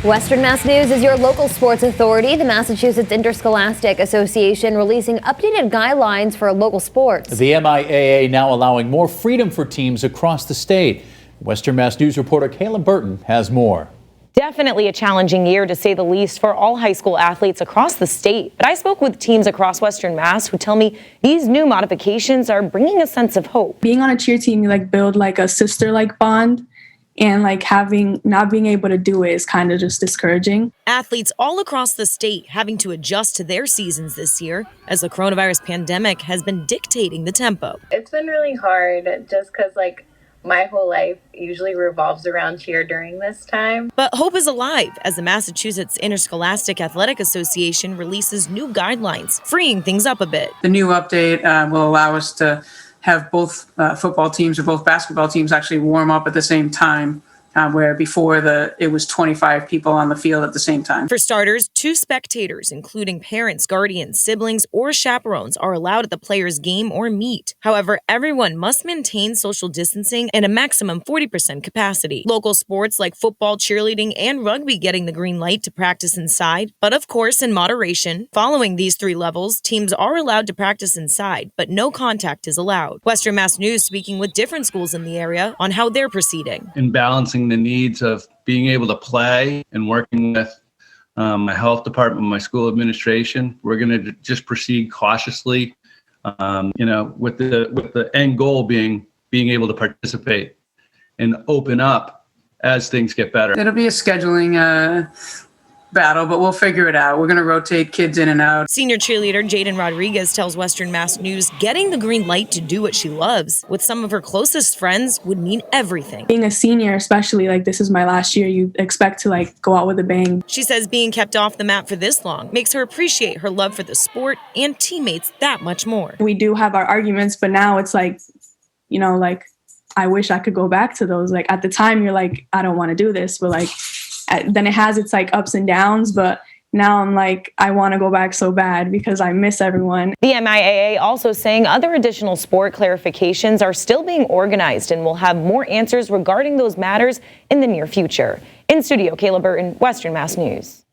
Western Mass News is your local sports authority. The Massachusetts Interscholastic Association releasing updated guidelines for local sports. The MIAA now allowing more freedom for teams across the state. Western Mass News reporter Kayla Burton has more. Definitely a challenging year, to say the least, for all high school athletes across the state. But I spoke with teams across Western Mass who tell me these new modifications are bringing a sense of hope. Being on a cheer team, you build a sister bond. And not being able to do it is kind of just discouraging. Athletes all across the state having to adjust to their seasons this year as the coronavirus pandemic has been dictating the tempo. It's been really hard just because my whole life usually revolves around cheer during this time. But hope is alive as the Massachusetts Interscholastic Athletic Association releases new guidelines, freeing things up a bit. The new update will allow us to have both football teams or both basketball teams actually warm up at the same time, where before it was 25 people on the field at the same time. For starters, 2 spectators, including parents, guardians, siblings, or chaperones, are allowed at the player's game or meet. However, everyone must maintain social distancing and a maximum 40% capacity. Local sports like football, cheerleading, and rugby getting the green light to practice inside, but of course in moderation. Following these 3 levels, teams are allowed to practice inside, but no contact is allowed. Western Mass News speaking with different schools in the area on how they're proceeding. In balancing the needs of being able to play and working with my health department, my school administration, we're going to just proceed cautiously, with the end goal being able to participate and open up as things get better. It'll be a scheduling battle, but we'll figure it out. We're going to rotate kids in and out. Senior cheerleader Jaden Rodriguez tells Western Mass News getting the green light to do what she loves with some of her closest friends would mean everything. Being a senior, especially this is my last year, you expect to go out with a bang. She says being kept off the mat for this long makes her appreciate her love for the sport and teammates that much more. We do have our arguments, but now it's I wish I could go back to those. At the time, you're I don't want to do this, but then it has its ups and downs, but now I'm I want to go back so bad because I miss everyone. The MIAA also saying other additional sport clarifications are still being organized and will have more answers regarding those matters in the near future. In studio, Kayla Burton, Western Mass News.